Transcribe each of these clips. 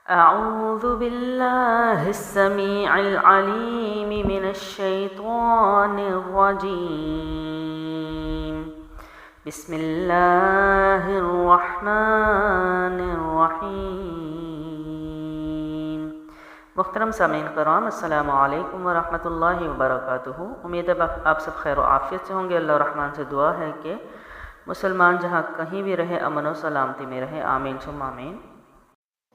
أعوذ بالله السميع العليم من الشيطان الرجيم بسم الله الرحمن الرحيم۔ محترم سامعین کرام، السلام علیکم ورحمۃ اللہ وبرکاتہ۔ امید ہے آپ سب خیر و عافیت سے ہوں گے۔ اللہ الرحمن سے دعا ہے کہ مسلمان جہاں کہیں بھی رہے امن و سلامتی میں رہے، آمین ثم آمین۔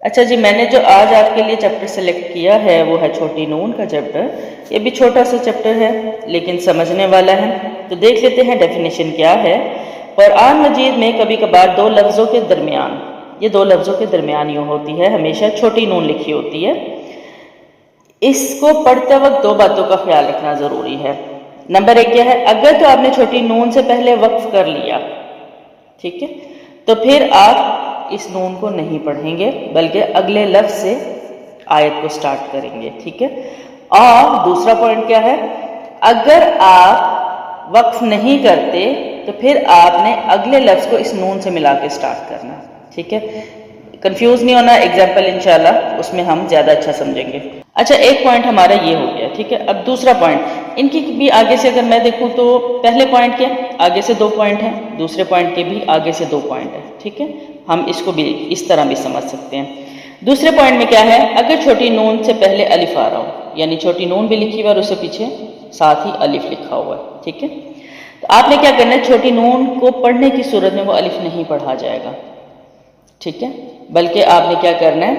اچھا جی، میں نے جو آج آپ کے لیے چیپٹر سلیکٹ کیا ہے وہ ہے چھوٹی نون کا چیپٹر۔ یہ بھی چھوٹا سا چیپٹر ہے لیکن سمجھنے والا ہے، تو دیکھ لیتے ہیں ڈیفینیشن کیا ہے۔ قرآن مجید میں کبھی کبھار دو لفظوں کے درمیان، یہ دو لفظوں کے درمیان یوں ہوتی ہے، ہمیشہ چھوٹی نون لکھی ہوتی ہے۔ اس کو پڑھتے وقت دو باتوں کا خیال رکھنا ضروری ہے۔ نمبر ایک کیا ہے، اگر تو آپ نے چھوٹی نون سے پہلے وقف کر لیا، ٹھیک ہے، تو پھر آپ اس نون کو نہیں پڑھیں گے بلکہ اگلے لفظ سے آیت کو سٹارٹ کریں گے، ٹھیک ہے۔ اور دوسرا پوائنٹ کیا ہے، اگر آپ وقف نہیں کرتے تو پھر آپ نے اگلے لفظ کو اس نون سے ملا کے سٹارٹ کرنا، ٹھیک ہے۔ کنفیوز نہیں ہونا، ایگزامپل انشاءاللہ اس میں ہم زیادہ اچھا سمجھیں گے۔ اچھا، ایک پوائنٹ ہمارا یہ ہو گیا، ٹھیک ہے۔ اب دوسرا پوائنٹ، ان کی بھی آگے سے اگر میں دیکھوں تو پہلے پوائنٹ کے آگے سے دو پوائنٹ ہیں، دوسرے پوائنٹ کے بھی آگے سے دو پوائنٹ ہیں، ٹھیک ہے۔ ہم اس کو بھی اس طرح بھی سمجھ سکتے ہیں۔ دوسرے پوائنٹ میں کیا ہے، اگر چھوٹی نون سے پہلے الف آ رہا ہو، یعنی چھوٹی نون بھی لکھی ہوا اور اس سے پیچھے ساتھ ہی الف لکھا ہوا ہے، ٹھیک ہے، تو آپ نے کیا کرنا ہے، چھوٹی نون کو پڑھنے کی صورت میں وہ الف نہیں پڑھا جائے گا، ٹھیک ہے، بلکہ آپ نے کیا کرنا ہے،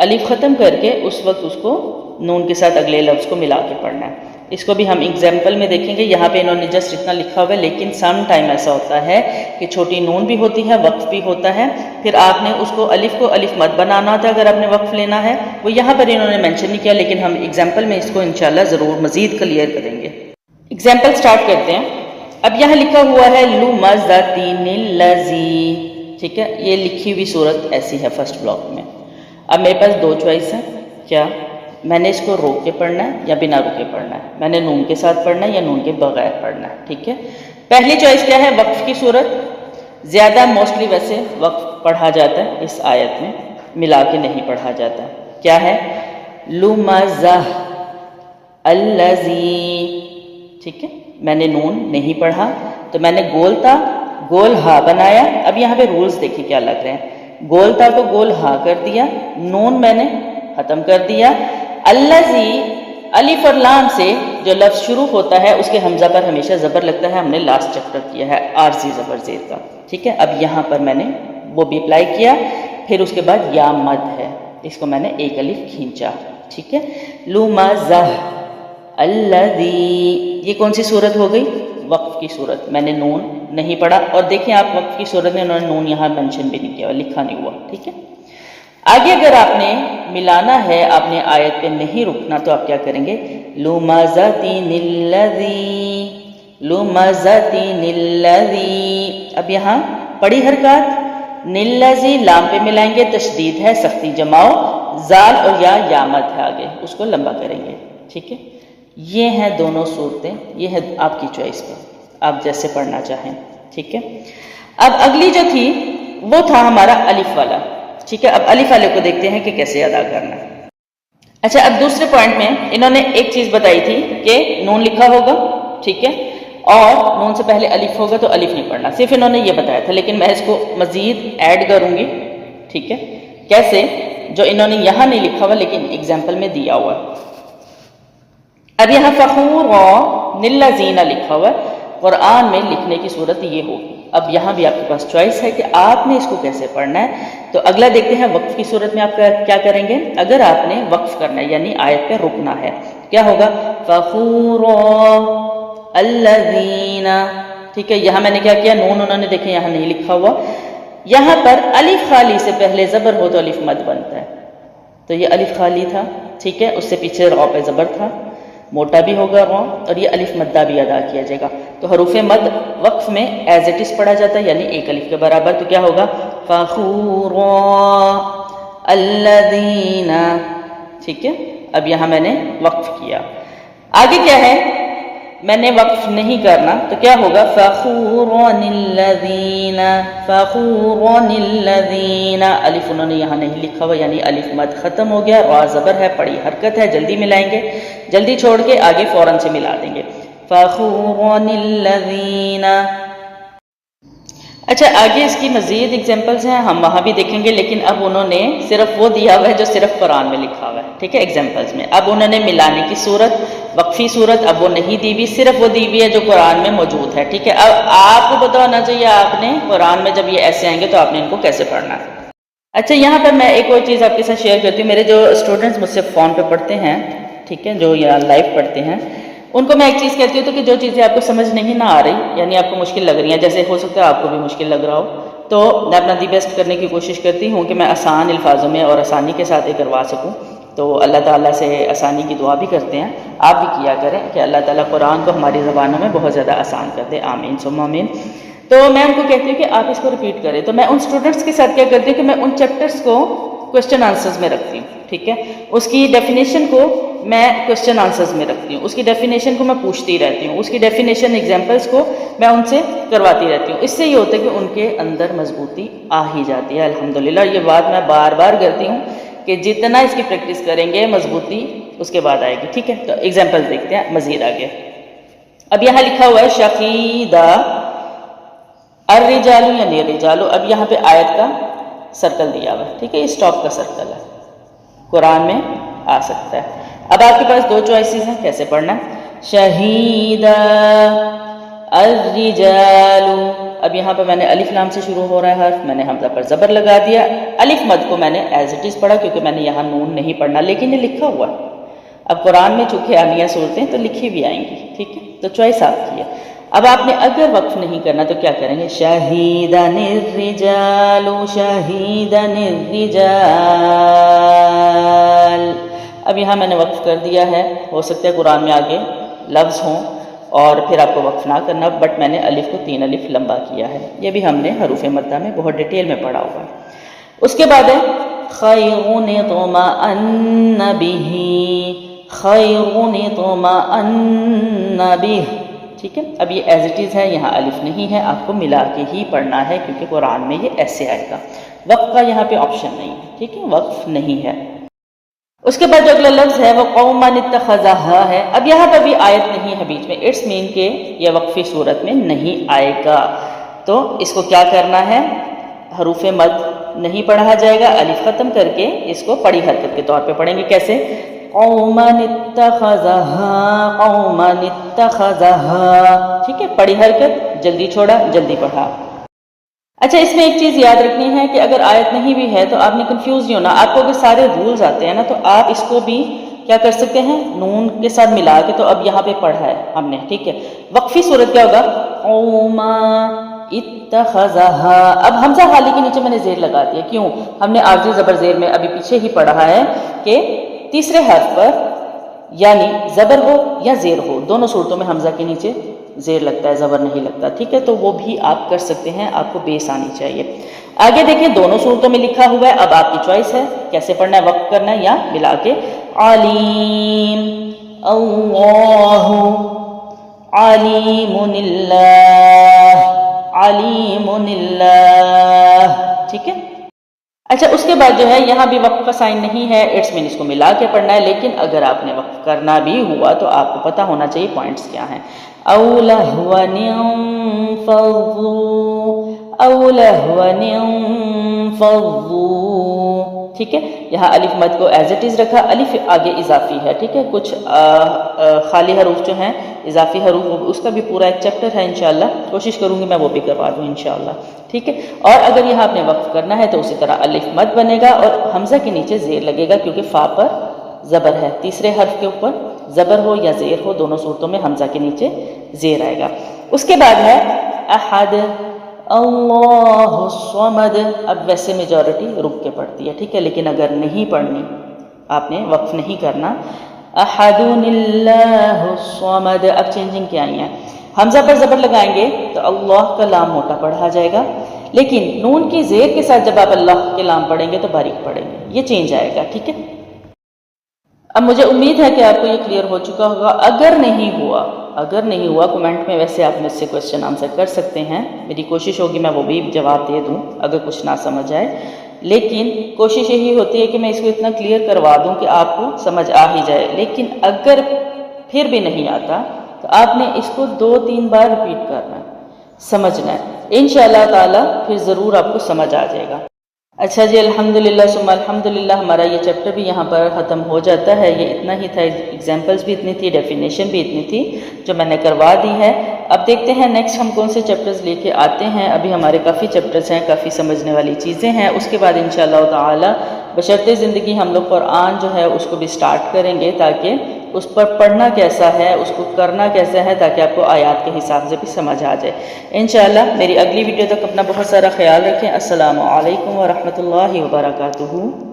الف ختم کر کے اس وقت اس کو نون کے ساتھ اگلے لفظ کو ملا کے پڑھنا ہے۔ اس کو بھی ہم ایگزامپل میں دیکھیں گے، یہاں پہ انہوں نے جسٹ اتنا لکھا ہوا ہے، لیکن سم ٹائم ایسا ہوتا ہے کہ چھوٹی نون بھی ہوتی ہے، وقف بھی ہوتا ہے، پھر آپ نے اس کو الف مد بنانا تھا اگر آپ نے وقف لینا ہے، وہ یہاں پر انہوں نے مینشن نہیں کیا، لیکن ہم ایگزامپل میں اس کو انشاءاللہ ضرور مزید کلیئر کریں گے۔ ایگزامپل سٹارٹ کرتے ہیں۔ اب یہاں لکھا ہوا ہے لمزتین الذی، ٹھیک ہے، یہ لکھی ہوئی صورت ایسی ہے فرسٹ بلاک میں۔ اب میرے پاس دو چوائس ہے، کیا میں نے اس کو روک کے پڑھنا ہے یا بنا روکے پڑھنا ہے، میں نے نون کے ساتھ پڑھنا ہے یا نون کے بغیر پڑھنا ہے، ٹھیک ہے۔ پہلی چوائس کیا ہے، وقف کی صورت، زیادہ موسٹلی ویسے وقف پڑھا جاتا ہے، اس آیت میں ملا کے نہیں پڑھا جاتا، کیا ہے، لمزہ الذی، ٹھیک ہے، میں نے نون نہیں پڑھا تو میں نے گول تا گول ہا بنایا۔ اب یہاں پہ رولز دیکھیں کیا لگ رہے ہیں، گول تا کو گول ہا کر دیا، نون میں نے ختم کر دیا۔ الذی، الف اور لام سے جو لفظ شروع ہوتا ہے اس کے حمزہ پر ہمیشہ زبر لگتا ہے، ہم نے لاسٹ چیپٹر کیا ہے عارضی زبر زیر کا، ٹھیک ہے۔ اب یہاں پر میں نے وہ بھی اپلائی کیا، پھر اس کے بعد یا مد ہے، اس کو میں نے ایک الف کھینچا، ٹھیک ہے۔ لمزہ الذی، یہ کون سی صورت ہو گئی، وقف کی صورت، میں نے نون نہیں پڑھا، اور دیکھیں آپ وقف کی صورت میں انہوں نے نون یہاں مینشن بھی نہیں کیا، لکھا نہیں ہوا، ٹھیک ہے۔ آگے اگر آپ نے ملانا ہے، آپ نے آیت پہ نہیں رکنا، تو آپ کیا کریں گے، لمزتین الذی، لمزتین الذی۔ اب یہاں پڑی حرکات، نلذی لام پہ ملائیں گے، تشدید ہے، سختی جماؤ، زال اور یا مد ہے آگے، اس کو لمبا کریں گے، ٹھیک ہے۔ یہ ہیں دونوں صورتیں، یہ ہے آپ کی چوائس پر، آپ جیسے پڑھنا چاہیں، ٹھیک ہے۔ اب اگلی جو تھی وہ تھا ہمارا الف والا، ٹھیک ہے۔ اب الف والے کو دیکھتے ہیں کہ کیسے ادا کرنا ہے۔ اچھا، اب دوسرے پوائنٹ میں انہوں نے ایک چیز بتائی تھی کہ نون لکھا ہوگا، ٹھیک ہے، اور نون سے پہلے الف ہوگا تو الف نہیں پڑھنا، صرف انہوں نے یہ بتایا تھا، لیکن میں اس کو مزید ایڈ کروں گی، ٹھیک ہے، کیسے، جو انہوں نے یہاں نہیں لکھا ہوا لیکن ایگزامپل میں دیا ہوا۔ اب یہاں فخور الذین لکھا ہوا ہے، قرآن میں لکھنے کی صورت یہ ہوگی۔ اب یہاں بھی آپ کے پاس چوائس ہے کہ آپ نے اس کو کیسے پڑھنا ہے، تو اگلا دیکھتے ہیں وقف کی صورت میں آپ کیا کریں گے۔ اگر آپ نے وقف کرنا ہے یعنی آیت پہ رکنا ہے، کیا ہوگا، فخور الذین، ٹھیک ہے۔ یہاں میں نے کیا کیا، نون انہوں نے دیکھیں یہاں نہیں لکھا ہوا، یہاں پر الف خالی سے پہلے زبر ہو تو الف مد بنتا ہے، تو یہ الف خالی تھا، ٹھیک ہے، اس سے پیچھے را پہ زبر تھا، موٹا بھی ہوگا را، اور یہ الف مدہ بھی ادا کیا جائے گا، تو حروف مد وقف میں ایز اٹ از پڑھا جاتا ہے، یعنی ایک الف کے برابر، تو کیا ہوگا، فخور الذین، ٹھیک ہے۔ اب یہاں میں نے وقف کیا، آگے کیا ہے، میں نے وقف نہیں کرنا تو کیا ہوگا؟ فخورن الذین، الف انہوں نے یہاں نہیں لکھا ہوا، یعنی الف مد ختم ہو گیا، را زبر ہے، پڑی حرکت ہے، جلدی ملائیں گے، جلدی چھوڑ کے آگے فوراً سے ملا دیں گے، فخورن الذین۔ اچھا آگے اس کی مزید اگزامپلز ہیں، ہم وہاں بھی دیکھیں گے، لیکن اب انہوں نے صرف وہ دیا ہوا ہے جو صرف قرآن میں لکھا ہوا ہے، ٹھیک ہے، ایگزامپلز میں۔ اب انہوں نے ملانے کی صورت، وقفی صورت اب وہ نہیں دی ہوئی، صرف وہ دی ہوئی ہے جو قرآن میں موجود ہے، ٹھیک ہے۔ اب آپ کو پتہ ہونا چاہیے آپ نے قرآن میں جب یہ ایسے آئیں گے تو آپ نے ان کو کیسے پڑھنا ہے۔ اچھا یہاں پر میں ایک اور چیز آپ کے ساتھ شیئر کرتی ہوں، میرے جو اسٹوڈنٹس مجھ سے فون پہ پڑھتے ہیں، ٹھیک ہے، جو یہاں لائیو پڑھتے ہیں، ان کو میں ایک چیز کہتی ہوں کہ جو چیزیں آپ کو سمجھ نہیں نہ آ رہی، یعنی آپ کو مشکل لگ رہی ہیں، جیسے ہو سکتا ہے آپ کو بھی مشکل لگ رہا ہو، تو میں اپنا دی بیسٹ کرنے کی کوشش کرتی ہوں کہ میں آسان الفاظوں میں اور آسانی کے ساتھ یہ کروا سکوں، تو اللہ تعالیٰ سے آسانی کی دعا بھی کرتے ہیں، آپ بھی کیا کریں کہ اللہ تعالیٰ قرآن کو ہماری زبانوں میں بہت زیادہ آسان کر دے، آمین ثم آمین۔ تو میں ان کو کہتی ہوں کہ آپ اس کو ریپیٹ کریں، تو میں ان اسٹوڈنٹس کے ساتھ کیا کرتی ہوں کہ میں ان چیپٹرس کو کوشچن آنسرز میں رکھتی ہوں، ٹھیک ہے، اس کی ڈیفینیشن کو میں کوشچن آنسرز میں رکھتی ہوں، اس کی ڈیفینیشن کو میں پوچھتی رہتی ہوں، اس کی ڈیفینیشن ایگزامپلس کو میں ان سے کرواتی رہتی ہوں، اس سے یہ ہوتا ہے کہ ان کے اندر مضبوطی آ ہی جاتی ہے الحمدللہ۔ یہ بات میں بار بار کرتی ہوں کہ جتنا اس کی پریکٹس کریں گے مضبوطی اس کے بعد آئے گی، ٹھیک ہے۔ تو ایگزامپل دیکھتے ہیں مزید آگے۔ اب یہاں لکھا ہوا ہے شقیدہ الرجال یعنی رجالو، اب یہاں پہ آیت کا سرکل دیا ہوا ہے، ٹھیک ہے، یہ اسٹاپ کا سرکل ہے، قرآن میں آ سکتا ہے۔ اب آپ کے پاس دو چوائسیز ہیں کیسے پڑھنا ہے، شہیدہ الرجال، اب یہاں پہ میں نے الف لام سے شروع ہو رہا ہے حرف، میں نے حمزہ پر زبر لگا دیا، الف مد کو میں نے ایز اٹ از پڑھا کیونکہ میں نے یہاں نون نہیں پڑھنا، لیکن یہ لکھا ہوا ہے، اب قرآن میں چونکہ آنیاں صورتیں تو لکھی بھی آئیں گی، ٹھیک ہے، تو چوائس آپ کی ہے۔ اب آپ نے اگر وقف نہیں کرنا تو کیا کریں گے، شہیدن الرجال شہیدن الرجال، اب یہاں میں نے وقف کر دیا ہے، ہو سکتا ہے قرآن میں آگے لفظ ہوں اور پھر آپ کو وقف نہ کرنا، بٹ میں نے الف کو 3 الف لمبا کیا ہے، یہ بھی ہم نے حروف مدہ میں بہت ڈیٹیل میں پڑھا ہوا ہے۔ اس کے بعد ہے خیرون اطمأن بہ، خیرون اطمأن بہ، ٹھیک ہے، اب یہ ایز اٹ از ہے، یہاں الف نہیں ہے، آپ کو ملا کے ہی پڑھنا ہے کیونکہ قرآن میں یہ ایسے آئے گا، وقف کا یہاں پہ آپشن نہیں ہے، ٹھیک ہے، وقف نہیں ہے۔ اس کے بعد جو اگلا لفظ ہے وہ قوما اتخذها ہے، اب یہاں پہ بھی آیت نہیں ہے بیچ میں، اٹس مین کہ یہ وقفی صورت میں نہیں آئے گا، تو اس کو کیا کرنا ہے، حروف مد نہیں پڑھا جائے گا، الف ختم کر کے اس کو پڑی حرکت کے طور پہ پڑھیں گے، کیسے، قوما اتخذها قوما اتخذها، ٹھیک ہے، پڑی حرکت، جلدی چھوڑا، جلدی پڑھا۔ اچھا اس میں ایک چیز یاد رکھنی ہے کہ اگر آیت نہیں بھی ہے تو آپ نے کنفیوز نہیں ہونا، آپ کو اگر سارے رولز آتے ہیں نا تو آپ اس کو بھی کیا کر سکتے ہیں، نون کے ساتھ ملا کے، تو اب یہاں پہ پڑھا ہے ہم نے، ٹھیک ہے، وقفی صورت کیا ہوگا، قوما اتخذها، اب حمزہ حالی کے نیچے میں نے زیر لگا دیا، کیوں، ہم نے عارضی زبر زیر میں ابھی پیچھے ہی پڑھا ہے کہ تیسرے حرف پر یعنی زبر ہو یا زیر ہو، دونوں صورتوں میں حمزہ کے نیچے زیر لگتا ہے، زبر نہیں لگتا، ٹھیک ہے، تو وہ بھی آپ کر سکتے ہیں، آپ کو بیس آنی چاہیے۔ آگے دیکھیں دونوں صورتوں میں لکھا ہوا ہے، اب آپ کی چوائس ہے کیسے پڑھنا ہے، وقف کرنا ہے یا ملا کے، علیم اللہ علیم اللہ علیم اللہ، ٹھیک ہے۔ اچھا اس کے بعد جو ہے یہاں بھی وقف کا سائن نہیں ہے، اٹس مین اس کو ملا کے پڑھنا ہے، لیکن اگر آپ نے وقف کرنا بھی ہوا تو آپ کو پتہ ہونا چاہیے پوائنٹس کیا ہیں، او لہو انفضوا او لہو انفضوا، ٹھیک ہے، یہاں الف مد کو ایز اٹ از رکھا، الف آگے اضافی ہے، ٹھیک ہے، کچھ خالی حروف جو ہیں اضافی حروف، اس کا بھی پورا ایک چیپٹر ہے انشاءاللہ، کوشش کروں گی میں وہ بھی کروا دوں انشاءاللہ، ٹھیک ہے۔ اور اگر یہاں آپ نے وقف کرنا ہے تو اسی طرح الف مد بنے گا اور حمزہ کے نیچے زیر لگے گا کیونکہ فا پر زبر ہے، تیسرے حرف کے اوپر زبر ہو یا زیر ہو، دونوں صورتوں میں حمزہ کے نیچے زیر آئے گا۔ اس کے بعد ہے احد اللہ الصمد، اب ویسے میجورٹی رک کے پڑھتی ہے، ٹھیک ہے، لیکن اگر نہیں پڑھنی، آپ نے وقف نہیں کرنا، احد اللہ الصمد، اب چینجنگ کیا آئی ہے، حمزہ پر زبر لگائیں گے تو اللہ کا لام موٹا پڑھا جائے گا، لیکن نون کی زیر کے ساتھ جب آپ اللہ کے لام پڑھیں گے تو باریک پڑھیں گے، یہ چینج آئے گا، ٹھیک ہے۔ اب مجھے امید ہے کہ آپ کو یہ کلیئر ہو چکا ہوگا، اگر نہیں ہوا اگر نہیں ہوا کمنٹ میں ویسے آپ مجھ سے کویشچن آنسر کر سکتے ہیں، میری کوشش ہوگی میں وہ بھی جواب دے دوں اگر کچھ نہ سمجھ آئے، لیکن کوشش یہی ہوتی ہے کہ میں اس کو اتنا کلیئر کروا دوں کہ آپ کو سمجھ آ ہی جائے۔ لیکن اگر پھر بھی نہیں آتا تو آپ نے اس کو 2-3 بار ریپیٹ کرنا ہے، سمجھنا ہے، انشاءاللہ تعالی پھر ضرور آپ کو سمجھ آ جائے گا۔ اچھا جی، الحمدللہ ثم الحمدللہ، ہمارا یہ چیپٹر بھی یہاں پر ختم ہو جاتا ہے۔ یہ اتنا ہی تھا، ایگزامپلز بھی اتنی تھی، ڈیفینیشن بھی اتنی تھی جو میں نے کروا دی ہے۔ اب دیکھتے ہیں نیکسٹ ہم کون سے چیپٹرز لے کے آتے ہیں۔ ابھی ہمارے کافی چیپٹرز ہیں، کافی سمجھنے والی چیزیں ہیں۔ اس کے بعد انشاءاللہ تعالی بشرطِ زندگی ہم لوگ قرآن جو ہے اس کو بھی سٹارٹ کریں گے، تاکہ اس پر پڑھنا کیسا ہے، اس کو کرنا کیسا ہے، تاکہ آپ کو آیات کے حساب سے بھی سمجھ آ جائے۔ انشاءاللہ میری اگلی ویڈیو تک اپنا بہت سارا خیال رکھیں۔ السلام علیکم ورحمۃ اللہ وبرکاتہ۔